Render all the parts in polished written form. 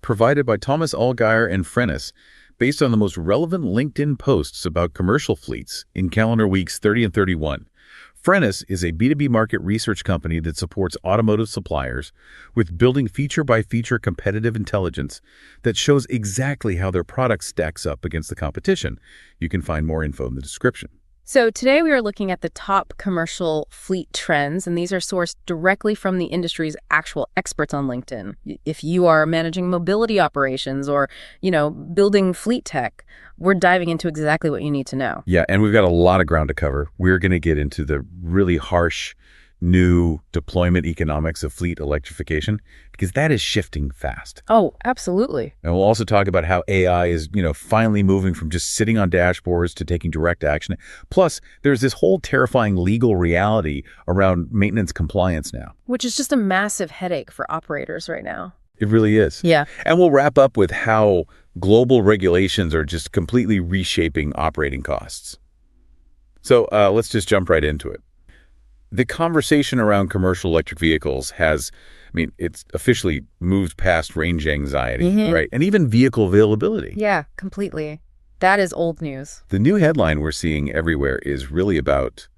provided by Thomas Allgaier and Frennis, based on the most relevant LinkedIn posts about commercial fleets in calendar weeks 30 and 31. Frennis is a B2B market research company that supports automotive suppliers with building feature-by-feature competitive intelligence that shows exactly how their product stacks up against the competition. You can find more info in the description. So today we are looking at the top commercial fleet trends, and these are sourced directly from the industry's actual experts on LinkedIn. If you are managing mobility operations or, building fleet tech, we're diving into exactly what you need to know. Yeah, and we've got a lot of ground to cover. We're going to get into the really harsh new deployment economics of fleet electrification, because that is shifting fast. Oh, absolutely. And we'll also talk about how AI is, finally moving from just sitting on dashboards to taking direct action. Plus, there's this whole terrifying legal reality around maintenance compliance now. Which is just a massive headache for operators right now. It really is. Yeah. And we'll wrap up with how global regulations are just completely reshaping operating costs. So let's just jump right into it. The conversation around commercial electric vehicles it's officially moved past range anxiety, right? And even vehicle availability. Yeah, completely. That is old news. The new headline we're seeing everywhere is really about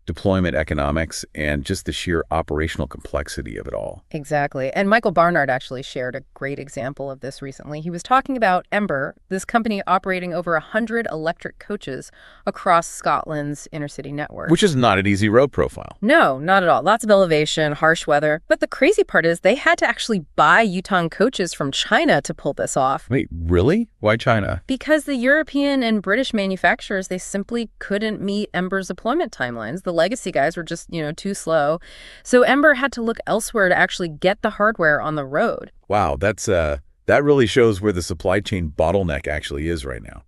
deployment economics and just the sheer operational complexity of it all. Exactly. And Michael Barnard actually shared a great example of this recently. He was talking about Ember, this company operating over 100 electric coaches across Scotland's inner-city network. Which is not an easy road profile. No, not at all. Lots of elevation, harsh weather. But the crazy part is they had to actually buy Yutong coaches from China to pull this off. Wait, really? Why China? Because the European and British manufacturers, they simply couldn't meet Ember's deployment timelines. The legacy guys were just, too slow. So Ember had to look elsewhere to actually get the hardware on the road. Wow, that really shows where the supply chain bottleneck actually is right now.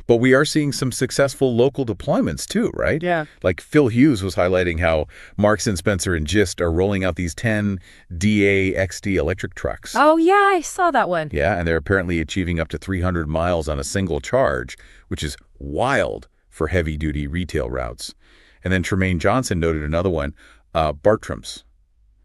But we are seeing some successful local deployments too, right? Yeah. Like Phil Hughes was highlighting how Marks & Spencer and Gist are rolling out these 10 DA XD electric trucks. Oh, yeah, I saw that one. Yeah, and they're apparently achieving up to 300 miles on a single charge, which is wild for heavy-duty retail routes. And then Tremaine Johnson noted another one, Bartram's.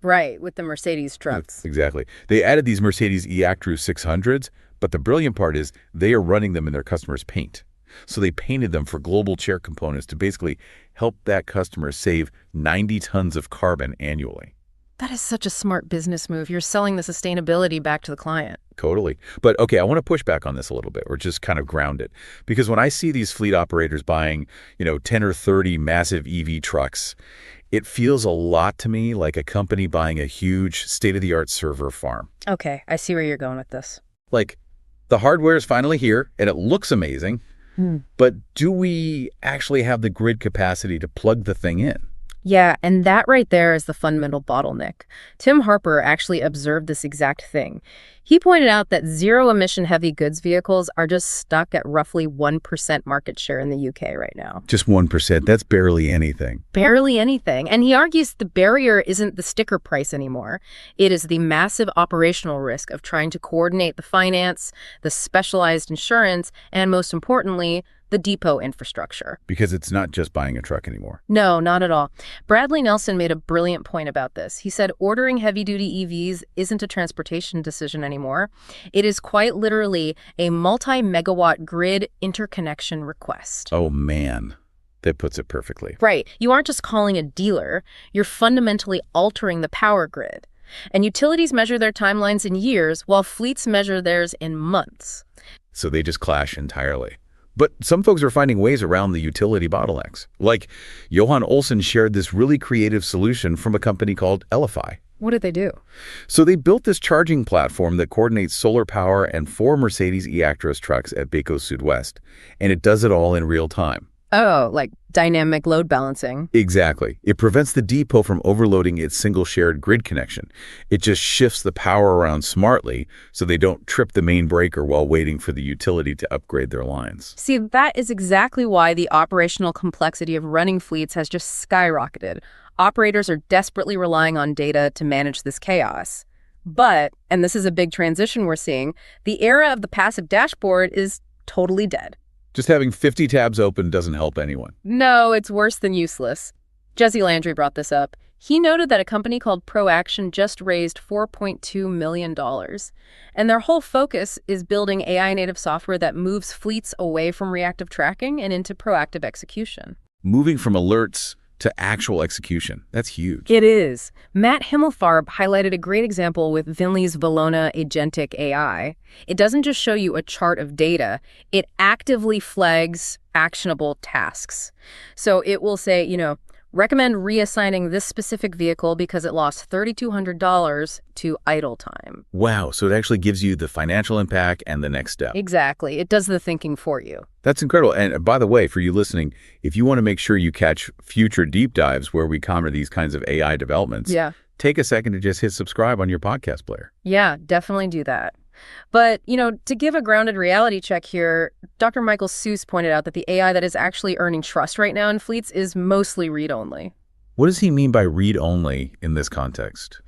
Right, with the Mercedes trucks. Exactly. They added these Mercedes e-Actros 600s, but the brilliant part is they are running them in their customers' paint. So they painted them for global chair components to basically help that customer save 90 tons of carbon annually. That is such a smart business move. You're selling the sustainability back to the client. Totally. But okay, I want to push back on this a little bit, or just kind of ground it. Because when I see these fleet operators buying, 10 or 30 massive EV trucks, it feels a lot to me like a company buying a huge state-of-the-art server farm. Okay, I see where you're going with this. Like, the hardware is finally here, and it looks amazing, but do we actually have the grid capacity to plug the thing in? Yeah, and that right there is the fundamental bottleneck. Tim Harper actually observed this exact thing. He pointed out that zero-emission heavy goods vehicles are just stuck at roughly 1% market share in the UK right now. Just 1%. That's barely anything. Barely anything. And he argues the barrier isn't the sticker price anymore. It is the massive operational risk of trying to coordinate the finance, the specialized insurance, and most importantly, the depot infrastructure. Because it's not just buying a truck anymore. No, not at all. Bradley Nelson made a brilliant point about this. He said ordering heavy-duty EVs isn't a transportation decision anymore. It is quite literally a multi-megawatt grid interconnection request. Oh, man. That puts it perfectly. Right. You aren't just calling a dealer. You're fundamentally altering the power grid. And utilities measure their timelines in years, while fleets measure theirs in months. So they just clash entirely. But some folks are finding ways around the utility bottlenecks. Like, Johan Olsen shared this really creative solution from a company called Elify. What did they do? So they built this charging platform that coordinates solar power and 4 Mercedes e-Actros trucks at Beko Südwest. And it does it all in real time. Oh, like dynamic load balancing. Exactly. It prevents the depot from overloading its single shared grid connection. It just shifts the power around smartly so they don't trip the main breaker while waiting for the utility to upgrade their lines. See, that is exactly why the operational complexity of running fleets has just skyrocketed. Operators are desperately relying on data to manage this chaos. But, and this is a big transition we're seeing, the era of the passive dashboard is totally dead. Just having 50 tabs open doesn't help anyone. No, it's worse than useless. Jesse Landry brought this up. He noted that a company called ProAction just raised $4.2 million. And their whole focus is building AI-native software that moves fleets away from reactive tracking and into proactive execution. Moving from alerts to actual execution. That's huge. It is. Matt Himmelfarb highlighted a great example with Vinley's Valona Agentic AI. It doesn't just show you a chart of data, it actively flags actionable tasks. So it will say, recommend reassigning this specific vehicle because it lost $3,200 to idle time. Wow, so it actually gives you the financial impact and the next step. Exactly. It does the thinking for you. That's incredible. And by the way, for you listening, if you want to make sure you catch future deep dives where we cover these kinds of AI developments, take a second to just hit subscribe on your podcast player. Yeah, definitely do that. But, to give a grounded reality check here, Dr. Michael Seuss pointed out that the AI that is actually earning trust right now in fleets is mostly read-only. What does he mean by read-only in this context?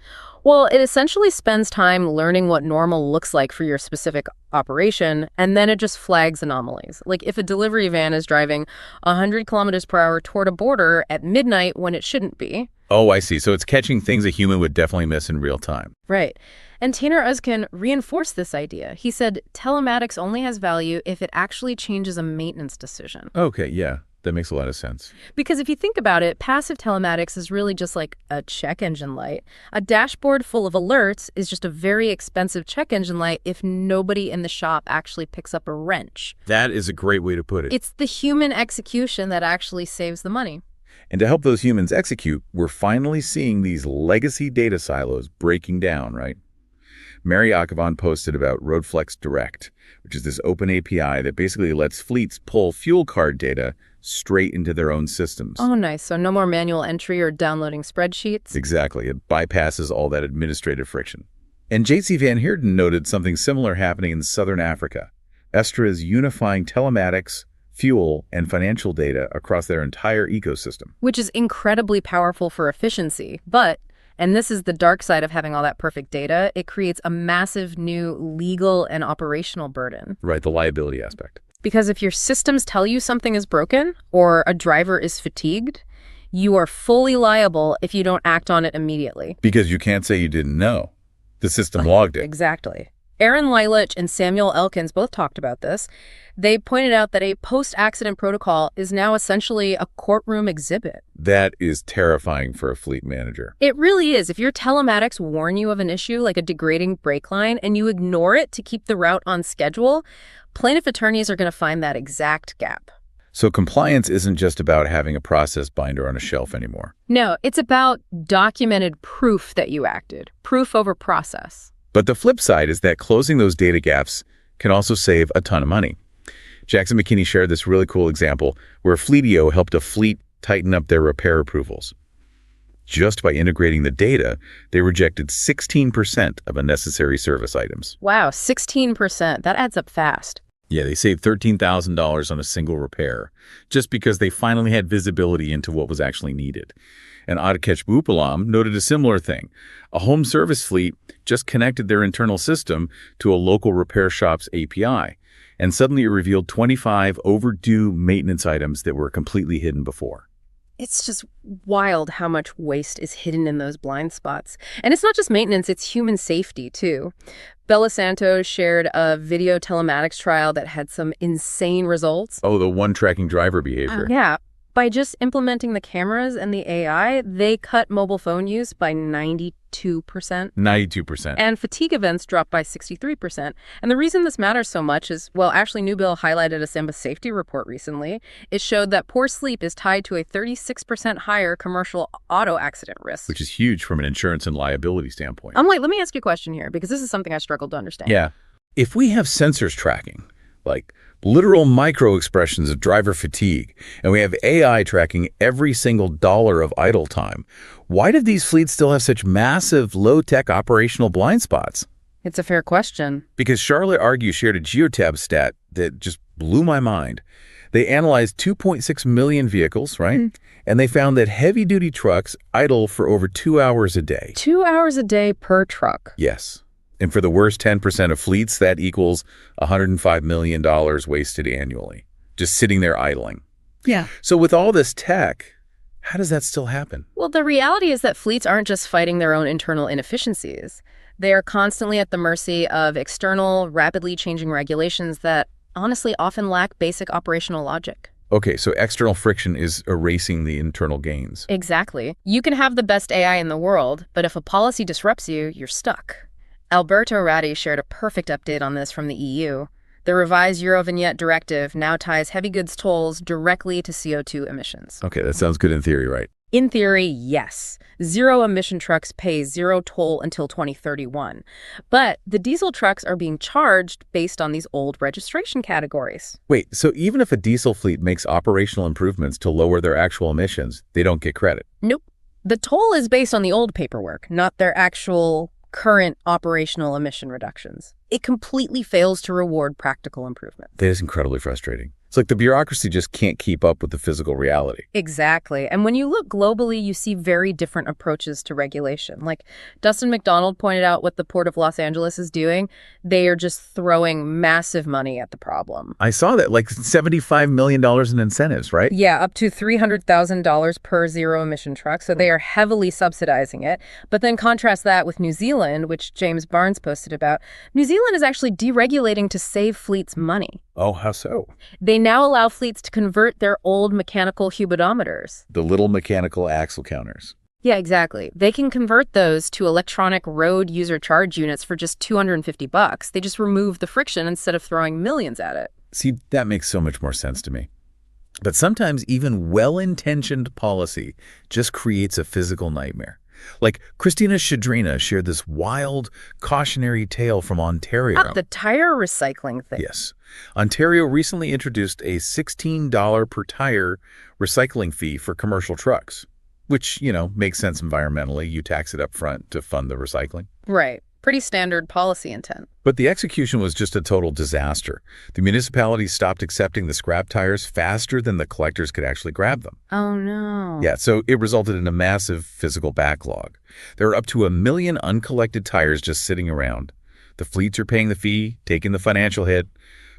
Well, it essentially spends time learning what normal looks like for your specific operation, and then it just flags anomalies. Like if a delivery van is driving 100 kilometers per hour toward a border at midnight when it shouldn't be. Oh, I see. So it's catching things a human would definitely miss in real time. Right. And Taner Uzcan reinforced this idea. He said telematics only has value if it actually changes a maintenance decision. Okay, yeah. That makes a lot of sense. Because if you think about it, passive telematics is really just like a check engine light. A dashboard full of alerts is just a very expensive check engine light if nobody in the shop actually picks up a wrench. That is a great way to put it. It's the human execution that actually saves the money. And to help those humans execute, we're finally seeing these legacy data silos breaking down, right? Mary Akhavan posted about RoadFlex Direct, which is this open API that basically lets fleets pull fuel card data straight into their own systems. Oh, nice. So no more manual entry or downloading spreadsheets? Exactly. It bypasses all that administrative friction. And J.C. Van Heerden noted something similar happening in Southern Africa. Estra is unifying telematics, fuel, and financial data across their entire ecosystem. Which is incredibly powerful for efficiency, but, and this is the dark side of having all that perfect data, it creates a massive new legal and operational burden. Right, the liability aspect. Because if your systems tell you something is broken or a driver is fatigued, you are fully liable if you don't act on it immediately. Because you can't say you didn't know. The system logged it. Exactly. Aaron Lilich and Samuel Elkins both talked about this. They pointed out that a post-accident protocol is now essentially a courtroom exhibit. That is terrifying for a fleet manager. It really is. If your telematics warn you of an issue like a degrading brake line and you ignore it to keep the route on schedule, plaintiff attorneys are going to find that exact gap. So compliance isn't just about having a process binder on a shelf anymore. No, it's about documented proof that you acted. Proof over process. But the flip side is that closing those data gaps can also save a ton of money. Jackson McKinney shared this really cool example where Fleetio helped a fleet tighten up their repair approvals. Just by integrating the data, they rejected 16% of unnecessary service items. Wow, 16%. That adds up fast. Yeah, they saved $13,000 on a single repair, just because they finally had visibility into what was actually needed. And Adikesh Bhupalam noted a similar thing. A home service fleet just connected their internal system to a local repair shop's API, and suddenly it revealed 25 overdue maintenance items that were completely hidden before. It's just wild how much waste is hidden in those blind spots. And it's not just maintenance, it's human safety, too. Bella Santos shared a video telematics trial that had some insane results. Oh, the one tracking driver behavior. Yeah. By just implementing the cameras and the AI, they cut mobile phone use by 92%. 92%. And fatigue events dropped by 63%. And the reason this matters so much is, well, actually, Newbill highlighted a Samba safety report recently. It showed that poor sleep is tied to a 36% higher commercial auto accident risk. Which is huge from an insurance and liability standpoint. Let me ask you a question here, because this is something I struggled to understand. Yeah. If we have sensors tracking, like literal micro expressions of driver fatigue, and we have AI tracking every single dollar of idle time, why do these fleets still have such massive low-tech operational blind spots? It's a fair question. Because Charlotte Argue shared a Geotab stat that just blew my mind. They analyzed 2.6 million vehicles, right? And they found that heavy-duty trucks idle for over 2 hours a day. 2 hours a day per truck. Yes. And for the worst 10% of fleets, that equals $105 million wasted annually, just sitting there idling. Yeah. So with all this tech, How does that still happen? Well, the reality is that fleets aren't just fighting their own internal inefficiencies. They are constantly at the mercy of external, rapidly changing regulations that honestly often lack basic operational logic. Okay, so external friction is erasing the internal gains. Exactly. You can have the best AI in the world, but if a policy disrupts you, you're stuck. Alberto Ratti shared a perfect update on this from the EU. The revised Eurovignette directive now ties heavy goods tolls directly to CO2 emissions. Okay, that sounds good in theory, right? In theory, yes. Zero-emission trucks pay zero toll until 2031. But the diesel trucks are being charged based on these old registration categories. Wait, so even if a diesel fleet makes operational improvements to lower their actual emissions, they don't get credit? Nope. The toll is based on the old paperwork, not their actual current operational emission reductions. It completely fails to reward practical improvement. That is incredibly frustrating. It's like the bureaucracy just can't keep up with the physical reality. Exactly. And when you look globally, you see very different approaches to regulation. Like Dustin McDonald pointed out what the Port of Los Angeles is doing. They are just throwing massive money at the problem. I saw that, like $75 million in incentives, right? Yeah, up to $300,000 per zero-emission truck. So they are heavily subsidizing it. But then contrast that with New Zealand, which James Barnes posted about. New Zealand is actually deregulating to save fleets money. Oh, how so? They now allow fleets to convert their old mechanical hubidometers. The little mechanical axle counters. Yeah, exactly. They can convert those to electronic road user charge units for just $250. They just remove the friction instead of throwing millions at it. See, that makes so much more sense to me. But sometimes even well-intentioned policy just creates a physical nightmare. Like Christina Shadrina shared this wild, cautionary tale from Ontario. The tire recycling thing. Yes. Ontario recently introduced a $16 per tire recycling fee for commercial trucks, which, makes sense environmentally. You tax it up front to fund the recycling. Right. Pretty standard policy intent. But the execution was just a total disaster. The municipality stopped accepting the scrap tires faster than the collectors could actually grab them. Oh, no. Yeah, so it resulted in a massive physical backlog. There are up to 1 million uncollected tires just sitting around. The fleets are paying the fee, taking the financial hit,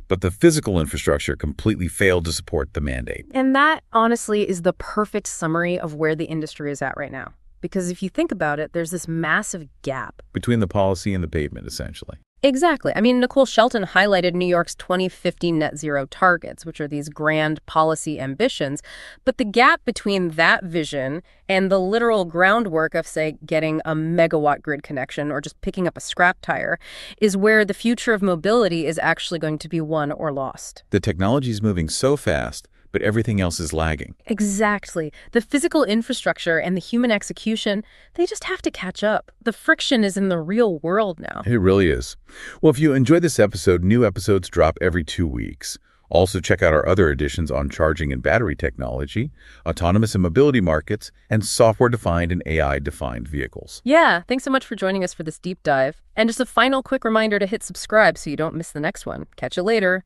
but the physical infrastructure completely failed to support the mandate. And that, honestly, is the perfect summary of where the industry is at right now. Because if you think about it, there's this massive gap Between the policy and the pavement, essentially. Exactly. I mean, Nicole Shelton highlighted New York's 2050 net zero targets, which are these grand policy ambitions. But the gap between that vision and the literal groundwork of, say, getting a megawatt grid connection or just picking up a scrap tire is where the future of mobility is actually going to be won or lost. The technology is moving so fast, but everything else is lagging. Exactly. The physical infrastructure and the human execution, they just have to catch up. The friction is in the real world now. It really is. Well, if you enjoyed this episode, new episodes drop every 2 weeks. Also, check out our other editions on charging and battery technology, autonomous and mobility markets, and software-defined and AI-defined vehicles. Yeah, thanks so much for joining us for this deep dive. And just a final quick reminder to hit subscribe so you don't miss the next one. Catch you later.